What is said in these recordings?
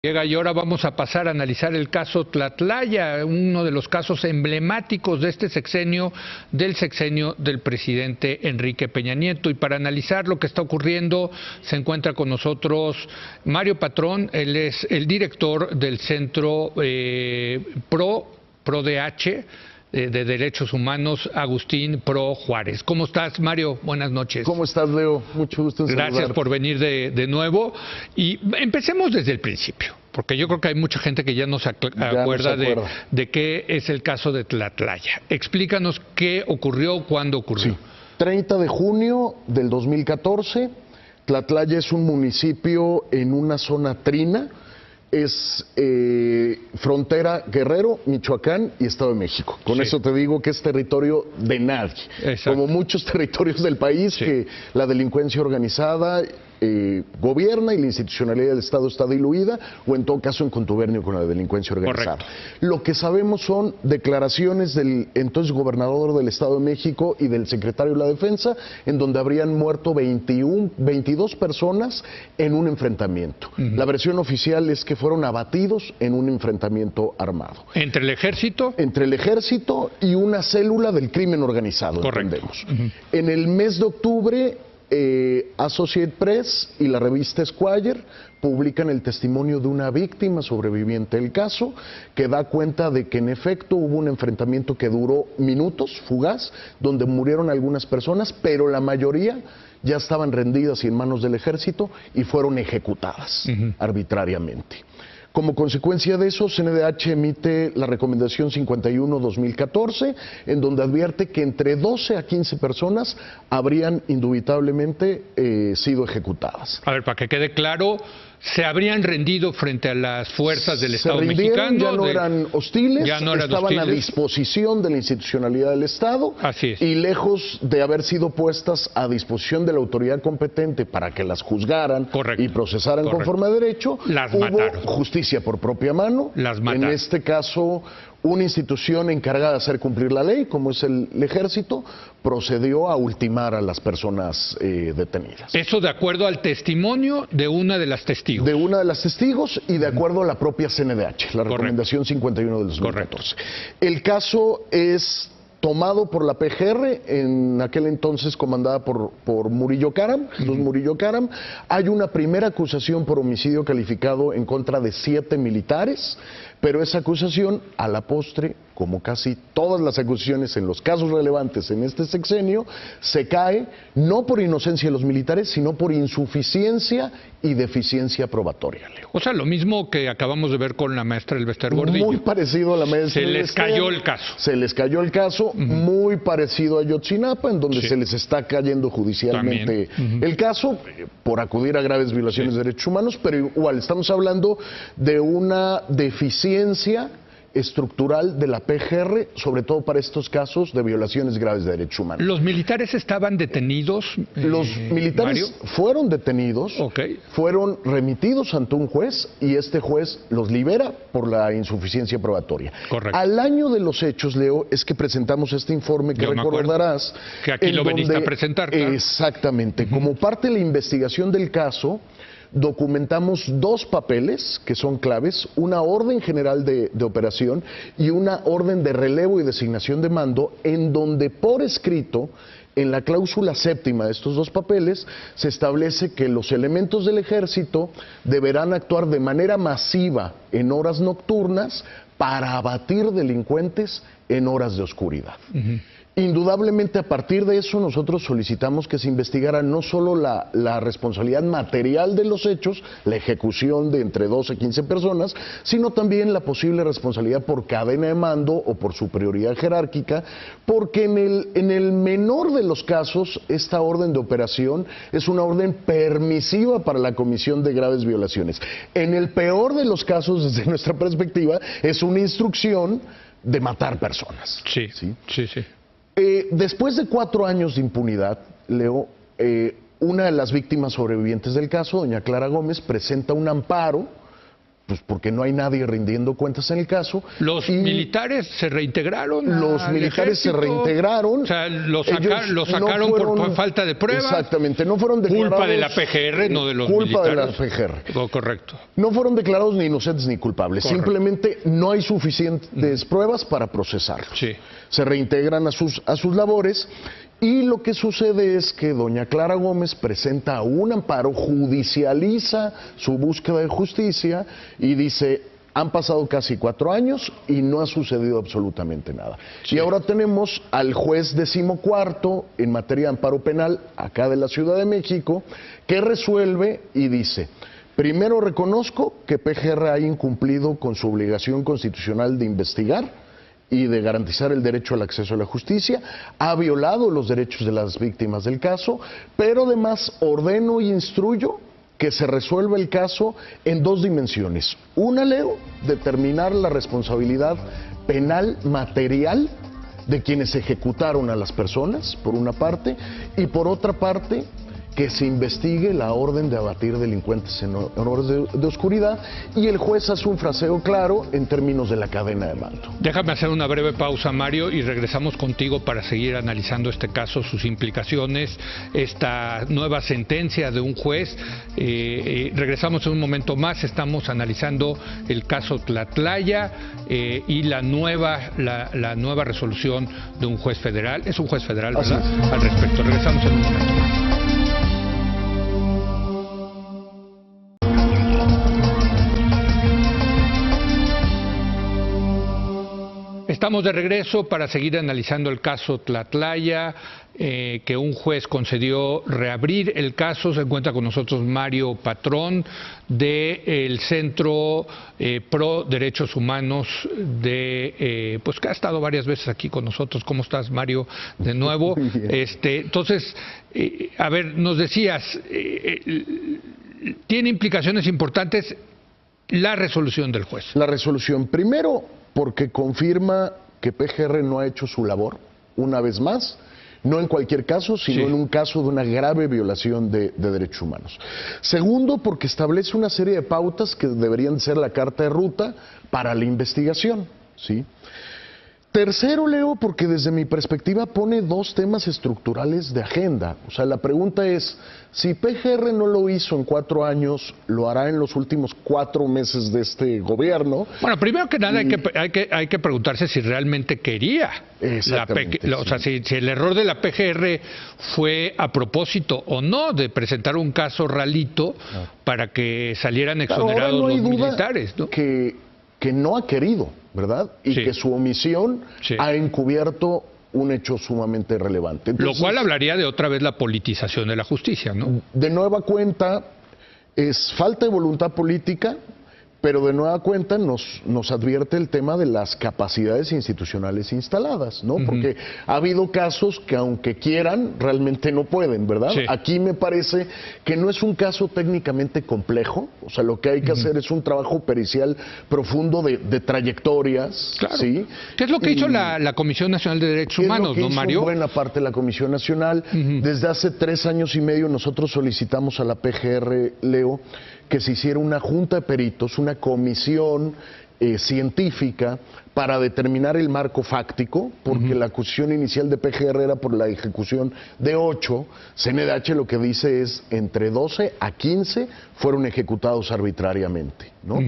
Llega y ahora vamos a pasar a analizar el caso Tlatlaya, uno de los casos emblemáticos de este sexenio, del presidente Enrique Peña Nieto. Y para analizar lo que está ocurriendo se encuentra con nosotros Mario Patrón, él es el director del Centro ProDH de Derechos Humanos, Agustín Pro Juárez. ¿Cómo estás, Mario? Buenas noches. ¿Cómo estás, Leo? Mucho gusto en saludarte. Gracias por venir de nuevo. Y empecemos desde el principio, porque yo creo que hay mucha gente que ya no se acuerda de qué es el caso de Tlatlaya. Explícanos qué ocurrió, cuándo ocurrió. Sí. 30 de junio del 2014, Tlatlaya es un municipio en una zona trina. Es frontera Guerrero, Michoacán y Estado de México. Con eso te digo que es territorio de nadie. Exacto. Como muchos territorios del país que la delincuencia organizada gobierna y la institucionalidad del Estado está diluida o en todo caso en contubernio con la delincuencia organizada. Correcto. Lo que sabemos son declaraciones del entonces gobernador del Estado de México y del secretario de la Defensa en donde habrían muerto 22 personas en un enfrentamiento. La versión oficial es que fueron abatidos en un enfrentamiento armado. ¿Entre el ejército? Entre el ejército y una célula del crimen organizado, entendemos. En el mes de octubre, Associated Press y la revista Esquire publican el testimonio de una víctima sobreviviente del caso que da cuenta de que en efecto hubo un enfrentamiento que duró minutos, fugaz, donde murieron algunas personas, pero la mayoría ya estaban rendidas y en manos del ejército y fueron ejecutadas arbitrariamente. Como consecuencia de eso, CNDH emite la recomendación 51-2014, en donde advierte que entre 12 a 15 personas habrían indubitablemente sido ejecutadas. A ver, para que quede claro, se habrían rendido frente a las fuerzas del Estado mexicano. Ya no eran hostiles, estaban a hostiles. Disposición de la institucionalidad del Estado. Así es. Y lejos de haber sido puestas a disposición de la autoridad competente para que las juzgaran y procesaran conforme a derecho, hubo justicia por propia mano. Las mataron. En este caso, una institución encargada de hacer cumplir la ley, como es el ejército, procedió a ultimar a las personas detenidas. Eso de acuerdo al testimonio de una de las testigos. De una de las testigos y de acuerdo a la propia CNDH, la recomendación 51 del 2014. El caso es tomado por la PGR, en aquel entonces comandada por Murillo Karam, Jesús Murillo Karam. Hay una primera acusación por homicidio calificado en contra de 7 militares, pero esa acusación, a la postre, como casi todas las acusaciones en los casos relevantes en este sexenio, se cae no por inocencia de los militares, sino por insuficiencia y deficiencia probatoria, Leo. O sea, lo mismo que acabamos de ver con la maestra Elbester Gordillo. Muy parecido a la maestra Elbester. Se les cayó el caso. Se les cayó el caso, muy parecido a Ayotzinapa, en donde se les está cayendo judicialmente el caso por acudir a graves violaciones de derechos humanos, pero igual estamos hablando de una deficiencia estructural de la PGR, sobre todo para estos casos de violaciones graves de derechos humanos. ¿Los militares estaban detenidos? Los militares fueron detenidos, fueron remitidos ante un juez y este juez los libera por la insuficiencia probatoria. Correcto. Al año de los hechos, Leo, es que presentamos este informe que recordarás. Que aquí lo veniste a presentar, claro. Exactamente. Como parte de la investigación del caso, documentamos 2 papeles que son claves, una orden general de operación y una orden de relevo y designación de mando, en donde por escrito, en la cláusula séptima de estos 2 papeles, se establece que los elementos del ejército deberán actuar de manera masiva en horas nocturnas para abatir delincuentes en horas de oscuridad. Indudablemente, a partir de eso, nosotros solicitamos que se investigara no solo la responsabilidad material de los hechos, la ejecución de entre 12 y 15 personas, sino también la posible responsabilidad por cadena de mando o por superioridad jerárquica, porque en el menor de los casos, esta orden de operación es una orden permisiva para la comisión de graves violaciones. En el peor de los casos, desde nuestra perspectiva, es una instrucción de matar personas. Sí. Después de 4 años de impunidad, Leo, una de las víctimas sobrevivientes del caso, doña Clara Gómez, presenta un amparo pues porque no hay nadie rindiendo cuentas en el caso. ¿Los militares se reintegraron? Los militares se reintegraron. O sea, los sacaron por falta de pruebas. Exactamente, no fueron declarados. Culpa de la PGR, no de los militares. Culpa de la PGR. Correcto. No fueron declarados ni inocentes ni culpables. Correcto. Simplemente no hay suficientes pruebas para procesarlos. Sí. Se reintegran a sus labores. Y lo que sucede es que doña Clara Gómez presenta un amparo, judicializa su búsqueda de justicia y dice, han pasado casi 4 años y no ha sucedido absolutamente nada. Sí. Y ahora tenemos al juez 14º en materia de amparo penal, acá de la Ciudad de México, que resuelve y dice, primero reconozco que PGR ha incumplido con su obligación constitucional de investigar y de garantizar el derecho al acceso a la justicia, ha violado los derechos de las víctimas del caso, pero además ordeno y instruyo que se resuelva el caso en 2 dimensiones. Una, Leo, determinar la responsabilidad penal material de quienes ejecutaron a las personas, por una parte, y por otra parte, que se investigue la orden de abatir delincuentes en horas de oscuridad, y el juez hace un fraseo claro en términos de la cadena de mando. Déjame hacer una breve pausa, Mario, y regresamos contigo para seguir analizando este caso, sus implicaciones, esta nueva sentencia de un juez. Regresamos en un momento más, estamos analizando el caso Tlatlaya y la nueva resolución de un juez federal. Es un juez federal, ¿verdad? Al respecto. Regresamos en un momento más. Estamos de regreso para seguir analizando el caso Tlatlaya, que un juez concedió reabrir el caso. Se encuentra con nosotros Mario Patrón del Centro Pro Derechos Humanos, pues que ha estado varias veces aquí con nosotros. ¿Cómo estás, Mario? De nuevo. Entonces, a ver, nos decías, tiene implicaciones importantes la resolución del juez. La resolución, primero, porque confirma que PGR no ha hecho su labor, una vez más, no en cualquier caso, sino en un caso de una grave violación de derechos humanos. Segundo, porque establece una serie de pautas que deberían ser la carta de ruta para la investigación, ¿sí? Tercero, Leo, porque desde mi perspectiva pone 2 temas estructurales de agenda. O sea, la pregunta es, si PGR no lo hizo en 4 años, ¿lo hará en los últimos 4 meses de este gobierno? Bueno, primero que nada hay que preguntarse si realmente quería. Exactamente. O sea, si el error de la PGR fue a propósito o no de presentar un caso ralito para que salieran exonerados los militares, ¿no? Que no ha querido, ¿verdad? Y que su omisión ha encubierto un hecho sumamente relevante. Entonces, lo cual hablaría de otra vez la politización de la justicia, ¿no? De nueva cuenta, es falta de voluntad política, pero de nueva cuenta nos advierte el tema de las capacidades institucionales instaladas, ¿no? Porque ha habido casos que aunque quieran, realmente no pueden, ¿verdad? Sí. Aquí me parece que no es un caso técnicamente complejo, o sea, lo que hay que hacer es un trabajo pericial profundo de trayectorias, claro. ¿sí? ¿Qué es lo que hizo la Comisión Nacional de Derechos Humanos, no, Mario? Buena parte de la Comisión Nacional. Desde hace 3 años y medio nosotros solicitamos a la PGR, Leo, que se hiciera una junta de peritos, una comisión científica para determinar el marco fáctico, porque la acusación inicial de PGR era por la ejecución de 8, CNDH lo que dice es entre 12 a 15 fueron ejecutados arbitrariamente, ¿no?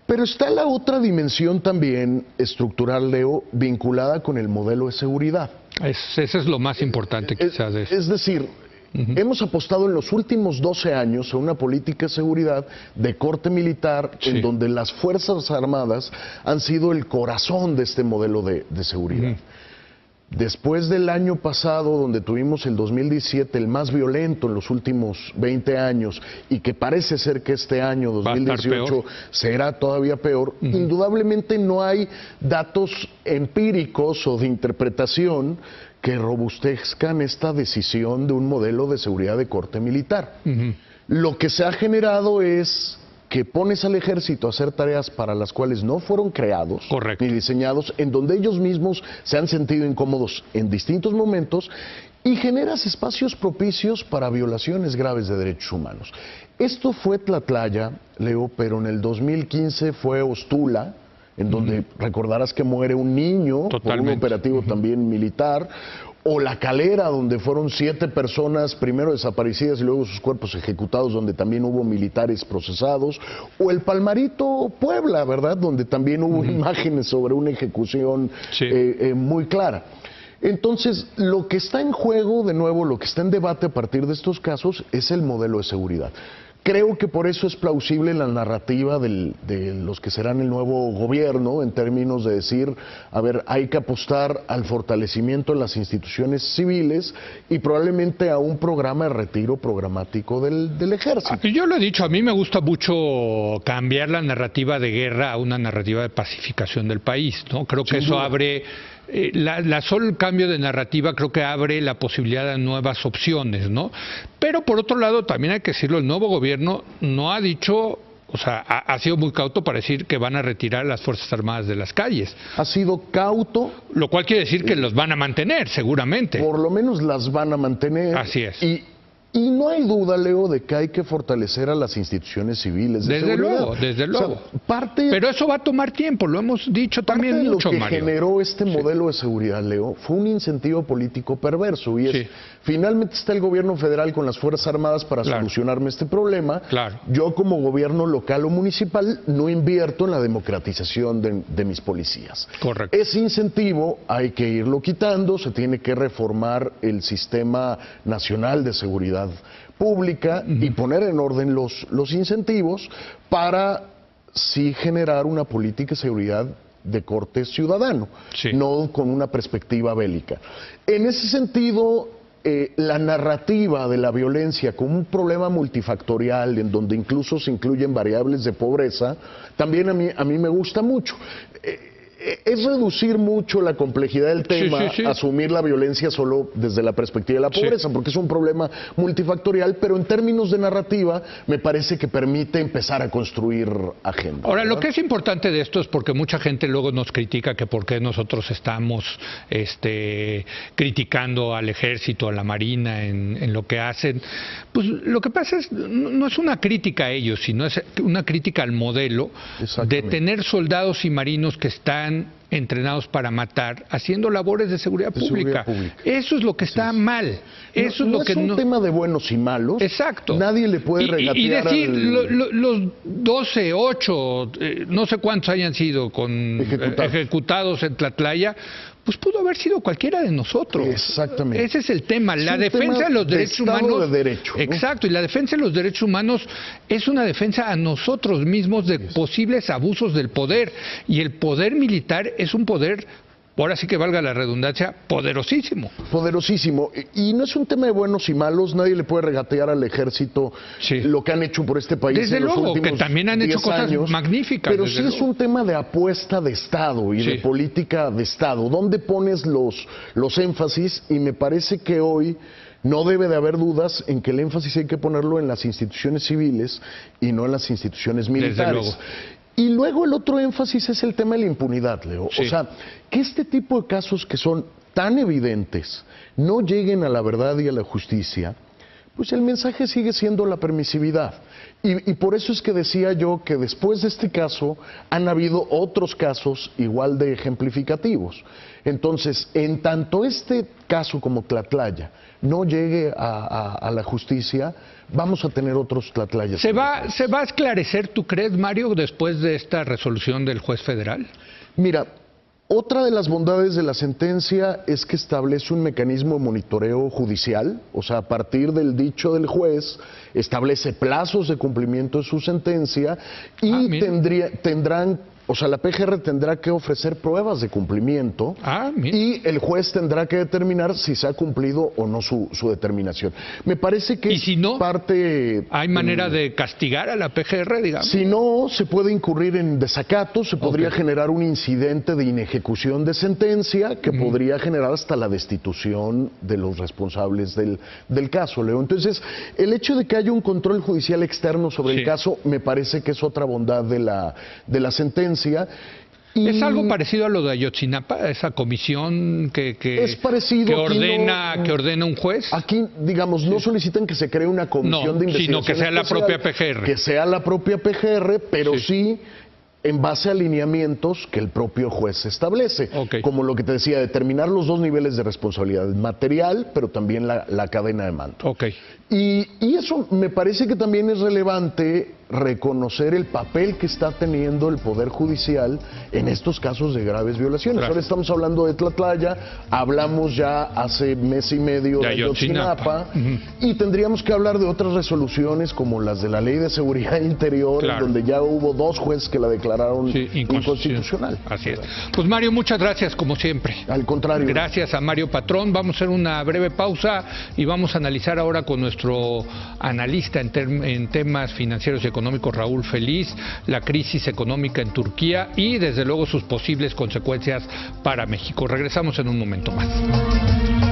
Pero está la otra dimensión también estructural, Leo, vinculada con el modelo de seguridad. Ese es lo más importante quizás de eso. Es decir, hemos apostado en los últimos 12 años a una política de seguridad de corte militar, en donde las Fuerzas Armadas han sido el corazón de este modelo de seguridad. Después del año pasado, donde tuvimos el 2017, el más violento en los últimos 20 años, y que parece ser que este año, 2018, será todavía peor, indudablemente no hay datos empíricos o de interpretación que robustezcan esta decisión de un modelo de seguridad de corte militar. Lo que se ha generado es que que pones al ejército a hacer tareas para las cuales no fueron creados Correcto. ni diseñados, en donde ellos mismos se han sentido incómodos en distintos momentos, y generas espacios propicios para violaciones graves de derechos humanos. Esto fue Tlatlaya, Leo, pero en el 2015 fue Ostula, en donde recordarás que muere un niño por un operativo también militar, o La Calera, donde fueron 7 personas primero desaparecidas y luego sus cuerpos ejecutados, donde también hubo militares procesados, o el Palmarito, Puebla, ¿verdad?, donde también hubo imágenes sobre una ejecución muy clara. Entonces, lo que está en juego, de nuevo, lo que está en debate a partir de estos casos es el modelo de seguridad. Creo que por eso es plausible la narrativa de los que serán el nuevo gobierno, en términos de decir, a ver, hay que apostar al fortalecimiento de las instituciones civiles y probablemente a un programa de retiro programático del ejército. Yo lo he dicho, a mí me gusta mucho cambiar la narrativa de guerra a una narrativa de pacificación del país, ¿no? Creo que eso abre... solo el cambio de narrativa creo que abre la posibilidad de nuevas opciones, ¿no? Pero por otro lado, también hay que decirlo, el nuevo gobierno no ha dicho, o sea, ha sido muy cauto para decir que van a retirar las Fuerzas Armadas de las calles. Ha sido cauto. Lo cual quiere decir que los van a mantener, seguramente. Por lo menos las van a mantener. Así es. Y no hay duda, Leo, de que hay que fortalecer a las instituciones civiles de seguridad. Desde luego. O sea, pero eso va a tomar tiempo, lo hemos dicho también mucho, Mario. Lo que Mario. generó este modelo de seguridad, Leo, fue un incentivo político perverso. Y es, finalmente está el gobierno federal con las Fuerzas Armadas para solucionarme este problema. Yo, como gobierno local o municipal, no invierto en la democratización de mis policías. Correcto. Ese incentivo hay que irlo quitando, se tiene que reformar el sistema nacional de seguridad pública y poner en orden los incentivos para sí generar una política de seguridad de corte ciudadano, no con una perspectiva bélica. En ese sentido, la narrativa de la violencia como un problema multifactorial, en donde incluso se incluyen variables de pobreza, también a mí me gusta mucho. Es reducir mucho la complejidad del tema, asumir la violencia solo desde la perspectiva de la pobreza, porque es un problema multifactorial, pero en términos de narrativa me parece que permite empezar a construir agenda. Ahora, ¿verdad? Lo que es importante de esto es porque mucha gente luego nos critica que por qué nosotros estamos criticando al ejército, a la marina en lo que hacen. Pues lo que pasa es, no es una crítica a ellos, sino es una crítica al modelo de tener soldados y marinos que están entrenados para matar, haciendo labores de seguridad pública. Eso es lo que está mal. Eso es lo que es un tema de buenos y malos. Exacto. Nadie le puede regatear y decir, los 12, 8, no sé cuántos hayan sido ejecutados en Tlatlaya, pues pudo haber sido cualquiera de nosotros. Exactamente. Ese es el tema. La defensa de los derechos humanos. De derecho, ¿no? Exacto. Y la defensa de los derechos humanos es una defensa a nosotros mismos de posibles abusos del poder. Y el poder militar es un poder, ahora sí que valga la redundancia, poderosísimo. Poderosísimo. Y no es un tema de buenos y malos, nadie le puede regatear al ejército lo que han hecho por este país. Desde luego, que también han hecho cosas magníficas. Pero sí es un tema de apuesta de Estado y de política de Estado. ¿Dónde pones los énfasis? Y me parece que hoy no debe de haber dudas en que el énfasis hay que ponerlo en las instituciones civiles y no en las instituciones militares. Desde luego. Y luego el otro énfasis es el tema de la impunidad, Leo. O sea, que este tipo de casos que son tan evidentes no lleguen a la verdad y a la justicia, pues el mensaje sigue siendo la permisividad. Y por eso es que decía yo que después de este caso han habido otros casos igual de ejemplificativos. Entonces, en tanto este caso como Tlatlaya no llegue a la justicia, vamos a tener otros Tlatlayas. ¿Se va a esclarecer, tú crees, Mario, después de esta resolución del juez federal? Mira, otra de las bondades de la sentencia es que establece un mecanismo de monitoreo judicial, o sea, a partir del dicho del juez, establece plazos de cumplimiento de su sentencia y tendrán O sea, la PGR tendrá que ofrecer pruebas de cumplimiento y el juez tendrá que determinar si se ha cumplido o no su determinación. Me parece que ¿y si no, hay manera de castigar a la PGR, digamos? Si no, se puede incurrir en desacato, se podría generar un incidente de inejecución de sentencia que podría generar hasta la destitución de los responsables del caso, Leo. Entonces, el hecho de que haya un control judicial externo sobre el caso me parece que es otra bondad de la sentencia. ¿Es algo parecido a lo de Ayotzinapa, esa comisión que ordena un juez? Aquí, digamos, no solicitan que se cree una comisión de investigación, sino que sea la propia PGR. Que sea la propia PGR, pero sí en base a lineamientos que el propio juez establece. Como lo que te decía, determinar los dos niveles de responsabilidad, material, pero también la cadena de mando. Y eso me parece que también es relevante reconocer el papel que está teniendo el Poder Judicial en estos casos de graves violaciones. Ahora estamos hablando de Tlatlaya, hablamos ya hace mes y medio de Ayotzinapa, y tendríamos que hablar de otras resoluciones como las de la Ley de Seguridad Interior, donde ya hubo 2 jueces que la declararon inconstitucional. Así es. Pues Mario, muchas gracias como siempre. Al contrario. Gracias a Mario Patrón. Vamos a hacer una breve pausa y vamos a analizar ahora con nuestro analista en temas financieros y económicos, Raúl Feliz, la crisis económica en Turquía y desde luego sus posibles consecuencias para México. Regresamos en un momento más.